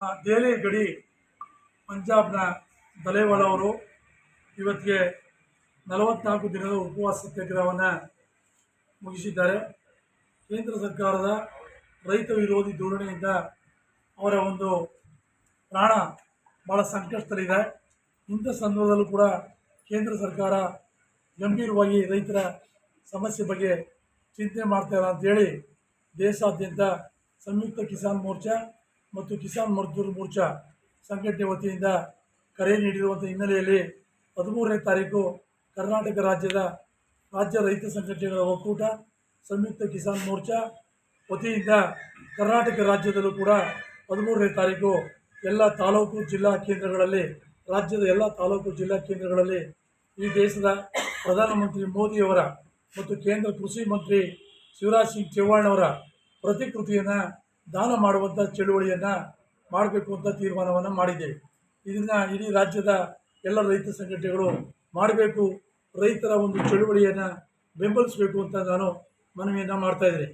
ದೆಹಲಿ ಗಡಿ ಪಂಜಾಬ್ನ ದಲೇವಾಲ ಅವರು ಇವತ್ತಿಗೆ 44 ದಿನದ ಉಪವಾಸ ಸತ್ಯಾಗ್ರಹವನ್ನು ಮುಗಿಸಿದ್ದಾರೆ. ಕೇಂದ್ರ ಸರ್ಕಾರದ ರೈತ ವಿರೋಧಿ ಧೋರಣೆಯಿಂದ ಅವರ ಒಂದು ಪ್ರಾಣ ಭಾಳ ಸಂಕಷ್ಟದಲ್ಲಿದೆ. ಇಂಥ ಸಂದರ್ಭದಲ್ಲೂ ಕೂಡ ಕೇಂದ್ರ ಸರ್ಕಾರ ಗಂಭೀರವಾಗಿ ರೈತರ ಸಮಸ್ಯೆ ಬಗ್ಗೆ ಚಿಂತನೆ ಮಾಡ್ತಾಯಿಲ್ಲ ಅಂತೇಳಿ ದೇಶಾದ್ಯಂತ ಸಂಯುಕ್ತ ಕಿಸಾನ್ ಮೋರ್ಚಾ ಮತ್ತು ಕಿಸಾನ್ ಮಜ್ದೂರ್ ಮೋರ್ಚಾ ಸಂಘಟನೆ ವತಿಯಿಂದ ಕರೆ ನೀಡಿರುವಂಥ ಹಿನ್ನೆಲೆಯಲ್ಲಿ 13ನೇ ತಾರೀಕು ಕರ್ನಾಟಕ ರಾಜ್ಯ ರೈತ ಸಂಘಟನೆಗಳ ಒಕ್ಕೂಟ ಸಂಯುಕ್ತ ಕಿಸಾನ್ ಮೋರ್ಚಾ ವತಿಯಿಂದ ಕರ್ನಾಟಕ ರಾಜ್ಯದಲ್ಲೂ ಕೂಡ 13ನೇ ತಾರೀಕು ಎಲ್ಲ ತಾಲೂಕು ಜಿಲ್ಲಾ ಕೇಂದ್ರಗಳಲ್ಲಿ ರಾಜ್ಯದ ಎಲ್ಲ ತಾಲೂಕು ಜಿಲ್ಲಾ ಕೇಂದ್ರಗಳಲ್ಲಿ ಈ ದೇಶದ ಪ್ರಧಾನಮಂತ್ರಿ ಮೋದಿಯವರ ಮತ್ತು ಕೇಂದ್ರ ಕೃಷಿ ಮಂತ್ರಿ ಶಿವರಾಜ್ ಸಿಂಗ್ ಚೌಹಾಣ್ ಅವರ ಪ್ರತಿಕೃತಿಯನ್ನು ದಾನ ಮಾಡುವಂಥ ಚಳುವಳಿಯನ್ನು ಮಾಡಬೇಕು ಅಂತ ತೀರ್ಮಾನವನ್ನು ಮಾಡಿದ್ದೇವೆ. ಇದನ್ನು ಇಡೀ ರಾಜ್ಯದ ಎಲ್ಲ ರೈತ ಸಂಘಟನೆಗಳು ಮಾಡಬೇಕು, ರೈತರ ಒಂದು ಚಳುವಳಿಯನ್ನು ಬೆಂಬಲಿಸಬೇಕು ಅಂತ ನಾನು ಮನವಿಯನ್ನು ಮಾಡ್ತಾಯಿದ್ದೀನಿ.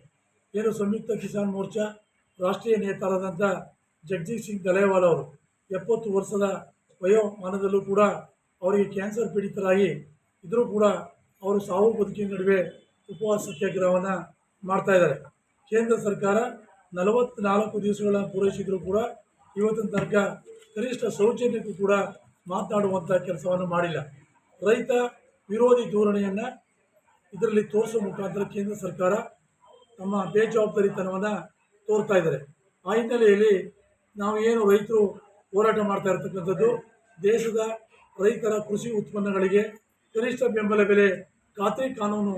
ಏನು ಸಂಯುಕ್ತ ಕಿಸಾನ್ ಮೋರ್ಚಾ ರಾಷ್ಟ್ರೀಯ ನೇತಾರರಾದಂಥ ಜಗದೀಶ್ ಸಿಂಗ್ ದಲೇವಾಲ್ ಅವರು 70 ವರ್ಷದ ವಯೋಮಾನದಲ್ಲೂ ಕೂಡ ಅವರಿಗೆ ಕ್ಯಾನ್ಸರ್ ಪೀಡಿತರಾಗಿ ಇದ್ದರೂ ಕೂಡ ಅವರು ಸಾವು ಬದುಕಿನ ನಡುವೆ ಉಪವಾಸ ಸತ್ಯಾಗ್ರಹವನ್ನು ಮಾಡ್ತಾಯಿದ್ದಾರೆ. ಕೇಂದ್ರ ಸರ್ಕಾರ 44 ದಿವಸಗಳನ್ನು ಪೂರೈಸಿದರೂ ಕೂಡ ಇವತ್ತಿನ ತನಕ ಕನಿಷ್ಠ ಸೌಜನ್ಯಕ್ಕೂ ಕೂಡ ಮಾತನಾಡುವಂಥ ಕೆಲಸವನ್ನು ಮಾಡಿಲ್ಲ. ರೈತ ವಿರೋಧಿ ಧೋರಣೆಯನ್ನು ಇದರಲ್ಲಿ ತೋರಿಸೋ ಮುಖಾಂತರ ಕೇಂದ್ರ ಸರ್ಕಾರ ತಮ್ಮ ಬೇಜವಾಬ್ದಾರಿತನವನ್ನು ತೋರ್ತಾ ಇದ್ದಾರೆ. ಆ ಹಿನ್ನೆಲೆಯಲ್ಲಿ ನಾವು ಏನು ರೈತರು ಹೋರಾಟ ಮಾಡ್ತಾ ಇರ್ತಕ್ಕಂಥದ್ದು ದೇಶದ ರೈತರ ಕೃಷಿ ಉತ್ಪನ್ನಗಳಿಗೆ ಕನಿಷ್ಠ ಬೆಂಬಲ ಬೆಲೆ ಖಾತ್ರಿ ಕಾನೂನು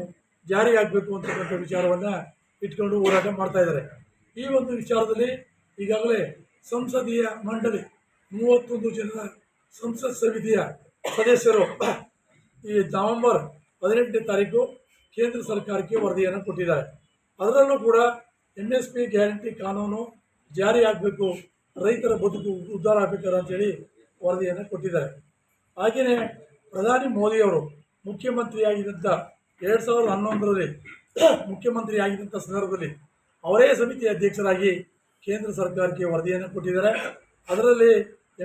ಜಾರಿಯಾಗಬೇಕು ಅಂತಕ್ಕಂಥ ವಿಚಾರವನ್ನು ಇಟ್ಕೊಂಡು ಹೋರಾಟ ಮಾಡ್ತಾ ಇದ್ದಾರೆ. ಈ ಒಂದು ವಿಚಾರದಲ್ಲಿ ಈಗಾಗಲೇ ಸಂಸದೀಯ ಮಂಡಳಿ 31 ಜನರ ಸಂಸತ್ ಸಮಿತಿಯ ಸದಸ್ಯರು ಈ ನವೆಂಬರ್ 18ನೇ ತಾರೀಕು ಕೇಂದ್ರ ಸರ್ಕಾರಕ್ಕೆ ವರದಿಯನ್ನು ಕೊಟ್ಟಿದ್ದಾರೆ. ಅದರಲ್ಲೂ ಕೂಡ MSP ಗ್ಯಾರಂಟಿ ಕಾನೂನು ಜಾರಿಯಾಗಬೇಕು, ರೈತರ ಬದುಕು ಉದ್ಧಾರ ಆಗಬೇಕಾರೆ ಅಂತೇಳಿ ವರದಿಯನ್ನು ಕೊಟ್ಟಿದ್ದಾರೆ. ಹಾಗೆಯೇ ಪ್ರಧಾನಿ ಮೋದಿಯವರು ಮುಖ್ಯಮಂತ್ರಿಯಾಗಿದ್ದಂಥ 2011ರಲ್ಲಿ ಮುಖ್ಯಮಂತ್ರಿಯಾಗಿದ್ದಂಥ ಸಂದರ್ಭದಲ್ಲಿ ಅವರೇ ಸಮಿತಿ ಅಧ್ಯಕ್ಷರಾಗಿ ಕೇಂದ್ರ ಸರ್ಕಾರಕ್ಕೆ ವರದಿಯನ್ನು ಕೊಟ್ಟಿದ್ದಾರೆ. ಅದರಲ್ಲಿ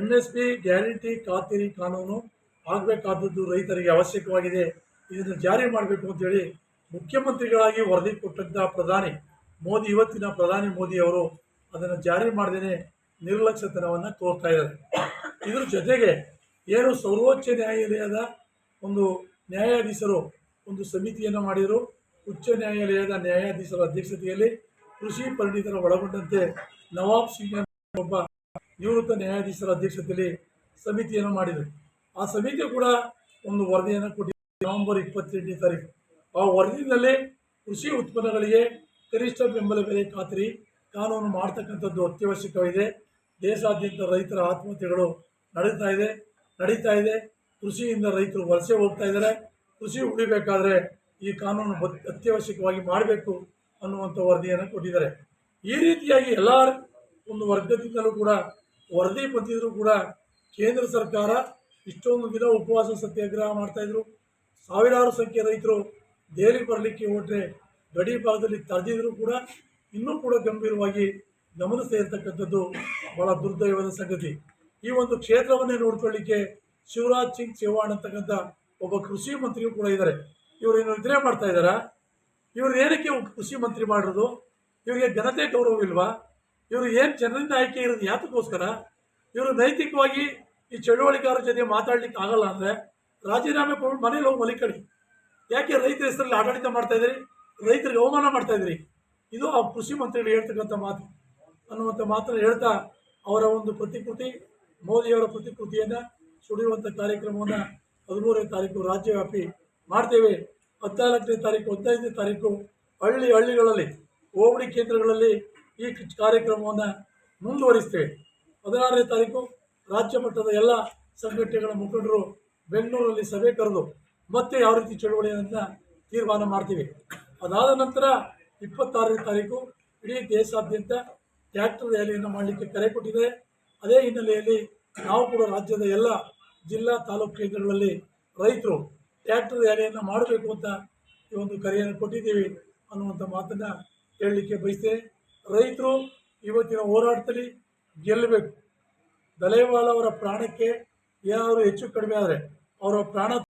MSP ಗ್ಯಾರಂಟಿ ಖಾತರಿ ಕಾನೂನು ಆಗಬೇಕಾದದ್ದು ರೈತರಿಗೆ ಅವಶ್ಯಕವಾಗಿದೆ, ಇದನ್ನು ಜಾರಿ ಮಾಡಬೇಕು ಅಂತೇಳಿ ಮುಖ್ಯಮಂತ್ರಿಗಳಾಗಿ ವರದಿ ಕೊಟ್ಟಂಥ ಪ್ರಧಾನಿ ಮೋದಿ, ಇವತ್ತಿನ ಪ್ರಧಾನಿ ಮೋದಿಯವರು ಅದನ್ನು ಜಾರಿ ಮಾಡದೇ ನಿರ್ಲಕ್ಷ್ಯತನವನ್ನು ತೋರ್ತಾ ಇದ್ದಾರೆ. ಇದ್ರ ಜೊತೆಗೆ ಏನು ಸರ್ವೋಚ್ಚ ನ್ಯಾಯಾಲಯದ ಒಂದು ನ್ಯಾಯಾಧೀಶರು ಒಂದು ಸಮಿತಿಯನ್ನು ಮಾಡಿದರು. ಉಚ್ಚ ನ್ಯಾಯಾಲಯದ ನ್ಯಾಯಾಧೀಶರ ಅಧ್ಯಕ್ಷತೆಯಲ್ಲಿ ಕೃಷಿ ಪರಿಣಿತರ ಒಳಗೊಂಡಂತೆ ನವಾಬ್ ಸಿಂಗ್ ಒಬ್ಬ ನಿವೃತ್ತ ನ್ಯಾಯಾಧೀಶರ ಅಧ್ಯಕ್ಷತೆಯಲ್ಲಿ ಸಮಿತಿಯನ್ನು ಮಾಡಿದರು. ಆ ಸಮಿತಿ ಕೂಡ ಒಂದು ವರದಿಯನ್ನು ಕೊಟ್ಟಿದೆ ನವೆಂಬರ್ 28ನೇ ತಾರೀಕು. ಆ ವರದಿಯಲ್ಲಿ ಕೃಷಿ ಉತ್ಪನ್ನಗಳಿಗೆ ಕನಿಷ್ಠ ಬೆಂಬಲ ಬೆಲೆ ಖಾತ್ರಿ ಕಾನೂನು ಮಾಡ್ತಕ್ಕಂಥದ್ದು ಅತ್ಯವಶ್ಯಕವಿದೆ. ದೇಶಾದ್ಯಂತ ರೈತರ ಆತ್ಮಹತ್ಯೆಗಳು ನಡೀತಾ ಇದೆ. ಕೃಷಿಯಿಂದ ರೈತರು ವಲಸೆ ಹೋಗ್ತಾ ಇದ್ದಾರೆ. ಕೃಷಿ ಉಳಿಬೇಕಾದ್ರೆ ಈ ಕಾನೂನು ಅತ್ಯವಶ್ಯಕವಾಗಿ ಮಾಡಬೇಕು ಅನ್ನುವಂಥ ವರದಿಯನ್ನು ಕೊಟ್ಟಿದ್ದಾರೆ. ಈ ರೀತಿಯಾಗಿ ಎಲ್ಲ ಒಂದು ವರ್ಗದಿಂದಲೂ ಕೂಡ ವರದಿ ಬಂದಿದ್ದರೂ ಕೂಡ ಕೇಂದ್ರ ಸರ್ಕಾರ ಇಷ್ಟೊಂದು ದಿನ ಉಪವಾಸ ಸತ್ಯಾಗ್ರಹ ಮಾಡ್ತಾಯಿದ್ರು. ಸಾವಿರಾರು ಸಂಖ್ಯೆ ರೈತರು ದೆಹಲಿ ಬರಲಿಕ್ಕೆ ಹೊರಟ್ರೆ ಗಡಿ ಭಾಗದಲ್ಲಿ ತಡೆದಿದ್ರೂ ಕೂಡ ಇನ್ನೂ ಕೂಡ ಗಂಭೀರವಾಗಿ ಗಮನಿಸ್ತಾ ಇರತಕ್ಕಂಥದ್ದು ಭಾಳ ದುರ್ದೈವದ ಸಂಗತಿ. ಈ ಒಂದು ಕ್ಷೇತ್ರವನ್ನೇ ನೋಡ್ಕೊಳ್ಳಿಕ್ಕೆ ಶಿವರಾಜ್ ಸಿಂಗ್ ಚೌಹಾಣ್ ಅಂತಕ್ಕಂಥ ಒಬ್ಬ ಕೃಷಿ ಮಂತ್ರಿಯೂ ಕೂಡ ಇದ್ದಾರೆ. ಇವರು ಏನು ನಿದ್ರೆ ಮಾಡ್ತಾ ಇದ್ದಾರಾ? ಇವರು ಏನಕ್ಕೆ ಕೃಷಿ ಮಂತ್ರಿ ಮಾಡಿರೋದು? ಇವರಿಗೆ ಘನತೆ ಗೌರವವಿಲ್ವಾ? ಇವರು ಏನು ಜನರಿಂದ ಆಯ್ಕೆ ಇರೋದು ಯಾತಕ್ಕೋಸ್ಕರ? ಇವರು ನೈತಿಕವಾಗಿ ಈ ಚಳುವಳಿಗಾರರ ಜೊತೆ ಮಾತಾಡ್ಲಿಕ್ಕೆ ಆಗಲ್ಲ ಅಂದರೆ ರಾಜೀನಾಮೆ ಕೊಟ್ಟು ಮನೇಲಿ ಹೋಗಿ ಮಲಿಕಡಿ. ಯಾಕೆ ರೈತರ ಹೆಸರಲ್ಲಿ ಆಡಳಿತ ಮಾಡ್ತಾಯಿದ್ದೀರಿ? ರೈತರಿಗೆ ಅವಮಾನ ಮಾಡ್ತಾಯಿದ್ದೀರಿ. ಇದು ಆ ಕೃಷಿ ಮಂತ್ರಿಗಳು ಹೇಳ್ತಕ್ಕಂಥ ಮಾತು ಅನ್ನುವಂಥ ಮಾತನ್ನು ಹೇಳ್ತಾ ಅವರ ಒಂದು ಪ್ರತಿಕೃತಿ, ಮೋದಿಯವರ ಪ್ರತಿಕೃತಿಯನ್ನು ಸುಡಿಯುವಂಥ ಕಾರ್ಯಕ್ರಮವನ್ನು 13ನೇ ತಾರೀಕು ರಾಜ್ಯವ್ಯಾಪಿ ಮಾಡ್ತೇವೆ. 14ನೇ ತಾರೀಕು 15ನೇ ತಾರೀಕು ಹಳ್ಳಿಗಳಲ್ಲಿ ಹೋಬಳಿ ಕೇಂದ್ರಗಳಲ್ಲಿ ಈ ಕಾರ್ಯಕ್ರಮವನ್ನು ಮುಂದುವರಿಸ್ತೇವೆ. 16ನೇ ತಾರೀಕು ರಾಜ್ಯ ಮಟ್ಟದ ಎಲ್ಲ ಸಂಘಟನೆಗಳ ಮುಖಂಡರು ಬೆಂಗಳೂರಲ್ಲಿ ಸಭೆ ಕರೆದು ಮತ್ತೆ ಯಾವ ರೀತಿ ಚಳುವಳಿಯನ್ನು ತೀರ್ಮಾನ ಮಾಡ್ತೀವಿ. ಅದಾದ ನಂತರ 26ನೇ ತಾರೀಕು ಇಡೀ ದೇಶಾದ್ಯಂತ ಟ್ರ್ಯಾಕ್ಟರ್ ರ್ಯಾಲಿಯನ್ನು ಮಾಡಲಿಕ್ಕೆ ಕರೆ ಕೊಟ್ಟಿದೆ. ಅದೇ ಹಿನ್ನೆಲೆಯಲ್ಲಿ ನಾವು ಕೂಡ ರಾಜ್ಯದ ಎಲ್ಲ ಜಿಲ್ಲಾ ತಾಲೂಕು ಕೇಂದ್ರಗಳಲ್ಲಿ ರೈತರು ಟ್ರ್ಯಾಕ್ಟರ್ ರ್ಯಾಲಿಯನ್ನು ಮಾಡಬೇಕು ಅಂತ ಈ ಒಂದು ಕರೆಯನ್ನು ಕೊಟ್ಟಿದ್ದೀವಿ ಅನ್ನುವಂಥ ಮಾತನ್ನು ಹೇಳಲಿಕ್ಕೆ ಬಯಸ್ತೇನೆ. ರೈತರು ಇವತ್ತಿನ ಹೋರಾಟದಲ್ಲಿ ಗೆಲ್ಲಬೇಕು. ದಲೇವಾಲ್ ಅವರ ಪ್ರಾಣಕ್ಕೆ ಏನಾದರೂ ಹೆಚ್ಚು ಕಡಿಮೆ ಆದರೆ ಅವರ ಪ್ರಾಣ